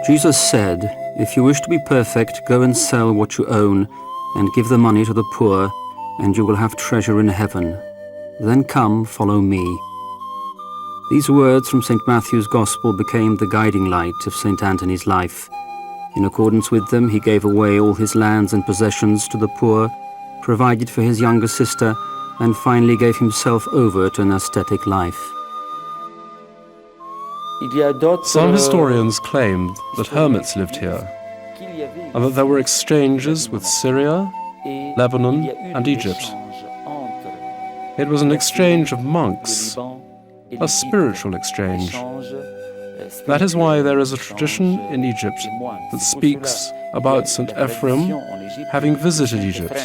Jesus said, "If you wish to be perfect, go and sell what you own and give the money to the poor, and you will have treasure in heaven. Then come, follow me." These words from St. Matthew's Gospel became the guiding light of St. Anthony's life. In accordance with them, he gave away all his lands and possessions to the poor, provided for his younger sister, and finally gave himself over to an ascetic life. Some historians claimed that hermits lived here, and that there were exchanges with Syria, Lebanon, and Egypt. It was an exchange of monks, a spiritual exchange. That is why there is a tradition in Egypt that speaks about St. Ephraim having visited Egypt,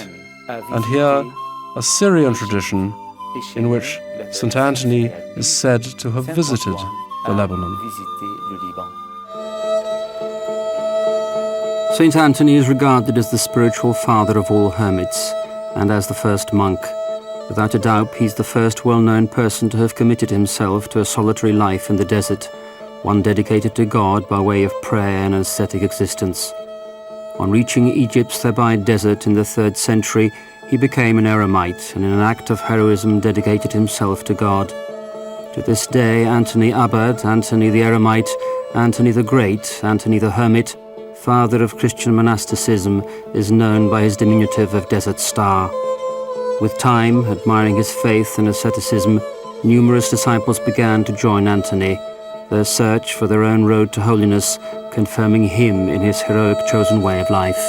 and here a Syrian tradition in which St. Anthony is said to have visited the Lebanon. St. Anthony is regarded as the spiritual father of all hermits and as the first monk. Without a doubt, he's the first well-known person to have committed himself to a solitary life in the desert, one dedicated to God by way of prayer and ascetic existence. On reaching Egypt's Thebaid desert in the 3rd century, he became an eremite and in an act of heroism dedicated himself to God. To this day, Anthony Abad, Anthony the Eremite, Anthony the Great, Anthony the Hermit, father of Christian monasticism, is known by his diminutive of Desert Star. With time, admiring his faith and asceticism, numerous disciples began to join Anthony, their search for their own road to holiness, confirming him in his heroic chosen way of life.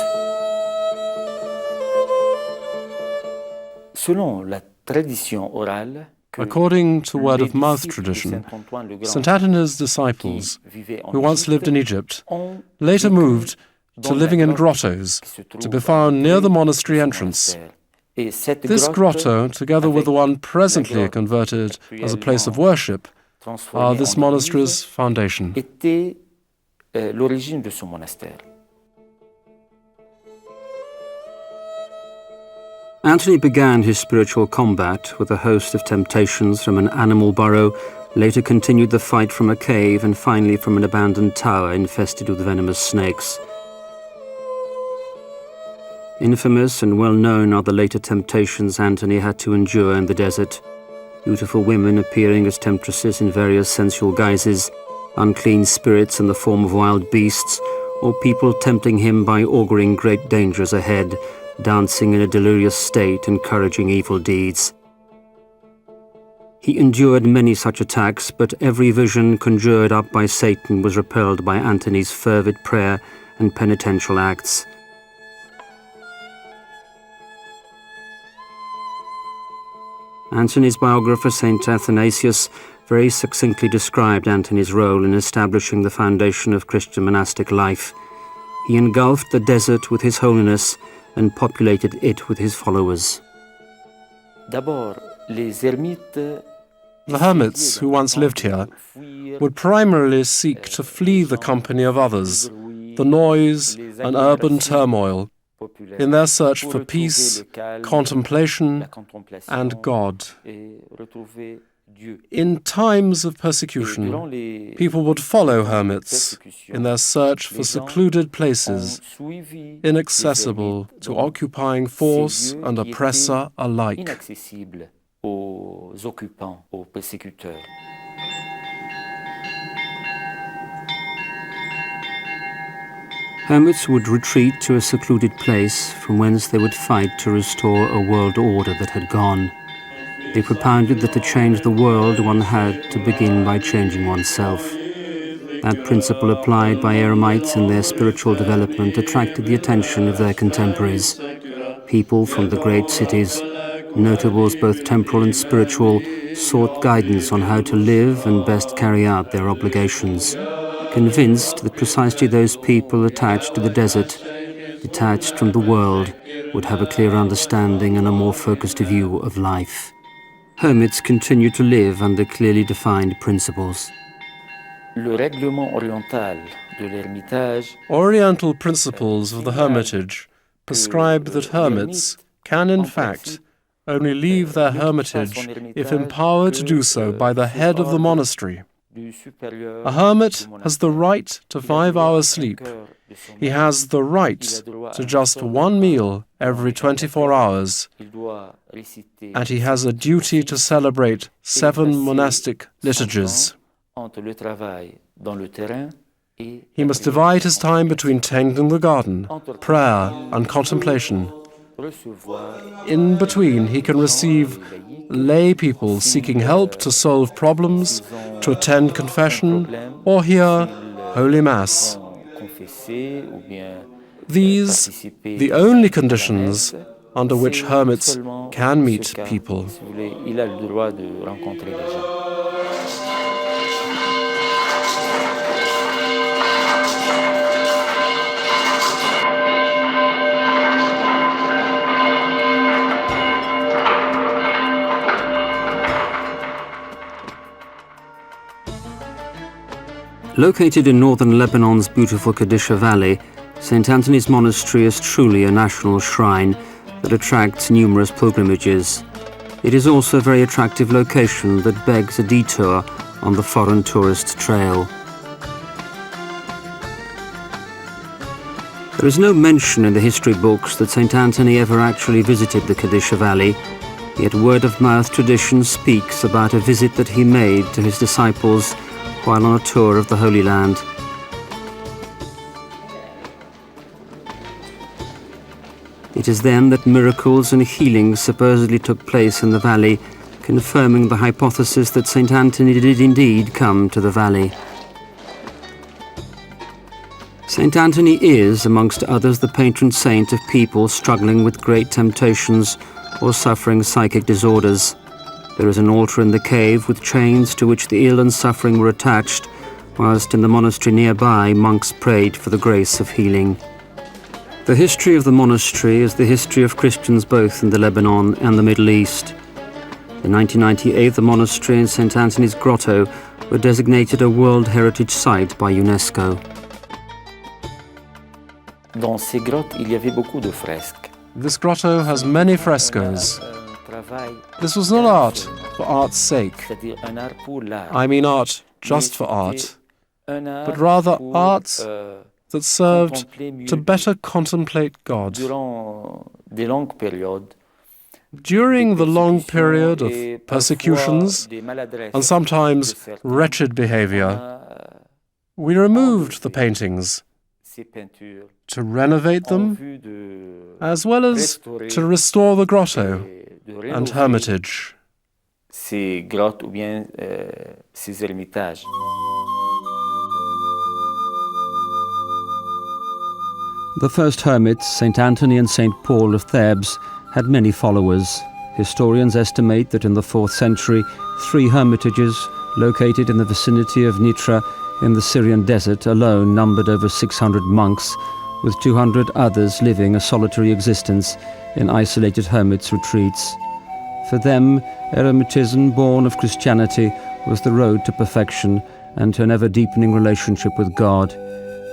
According to word-of-mouth tradition, St. Anthony's disciples, who once lived in Egypt, later moved to living in grottos to be found near the monastery entrance. This grotto, together with the one presently converted as a place of worship, are this monastery's foundation. Anthony began his spiritual combat with a host of temptations from an animal burrow, later continued the fight from a cave, and finally from an abandoned tower infested with venomous snakes. Infamous and well-known are the later temptations Anthony had to endure in the desert. Beautiful women appearing as temptresses in various sensual guises, unclean spirits in the form of wild beasts, or people tempting him by auguring great dangers ahead, dancing in a delirious state, encouraging evil deeds. He endured many such attacks, but every vision conjured up by Satan was repelled by Anthony's fervid prayer and penitential acts. Anthony's biographer, St. Athanasius, very succinctly described Anthony's role in establishing the foundation of Christian monastic life. He engulfed the desert with his holiness and populated it with his followers. The hermits who once lived here would primarily seek to flee the company of others, the noise and urban turmoil, in their search for peace, contemplation, and God. In times of persecution, people would follow hermits in their search for secluded places, inaccessible to occupying force and oppressor alike. Hermits would retreat to a secluded place from whence they would fight to restore a world order that had gone. They propounded that to change the world, one had to begin by changing oneself. That principle applied by eremites in their spiritual development attracted the attention of their contemporaries. People from the great cities, notables both temporal and spiritual, sought guidance on how to live and best carry out their obligations, convinced that precisely those people attached to the desert, detached from the world, would have a clear understanding and a more focused view of life. Hermits continue to live under clearly defined principles. Oriental principles of the hermitage prescribe that hermits can, in fact, only leave their hermitage if empowered to do so by the head of the monastery. A hermit has the right to 5 hours sleep. He has the right to just one meal every 24 hours. And he has a duty to celebrate 7 monastic liturgies. He must divide his time between tending the garden, prayer, and contemplation. In between, he can receive lay people seeking help to solve problems, to attend confession, or hear Holy Mass. These the only conditions under which hermits can meet people. Located in northern Lebanon's beautiful Kadisha Valley, St. Anthony's Monastery is truly a national shrine that attracts numerous pilgrimages. It is also a very attractive location that begs a detour on the foreign tourist trail. There is no mention in the history books that St. Anthony ever actually visited the Kadisha Valley, yet word-of-mouth tradition speaks about a visit that he made to his disciples while on a tour of the Holy Land. It is then that miracles and healings supposedly took place in the valley, confirming the hypothesis that St. Anthony did indeed come to the valley. St. Anthony is, amongst others, the patron saint of people struggling with great temptations or suffering psychic disorders. There is an altar in the cave with chains to which the ill and suffering were attached, whilst in the monastery nearby monks prayed for the grace of healing. The history of the monastery is the history of Christians both in the Lebanon and the Middle East. In 1998, the monastery and St. Anthony's Grotto were designated a World Heritage Site by UNESCO. Dans ces grottes, il y avait beaucoup de fresques. This grotto has many frescoes. This was not art for art's sake. I mean art just for art, but rather art that served to better contemplate God. During the long period of persecutions and sometimes wretched behavior, we removed the paintings to renovate them, as well as to restore the grotto and hermitage. Ces grottes ou bien ces ermitages. The first hermits, St. Anthony and St. Paul of Thebes, had many followers. Historians estimate that in the 4th century, 3 hermitages located in the vicinity of Nitra in the Syrian desert alone numbered over 600 monks, with 200 others living a solitary existence in isolated hermits' retreats. For them, eremitism born of Christianity was the road to perfection and to an ever-deepening relationship with God.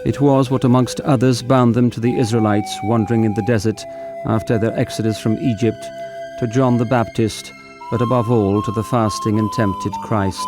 It was what, amongst others, bound them to the Israelites wandering in the desert after their exodus from Egypt, to John the Baptist, but above all to the fasting and tempted Christ.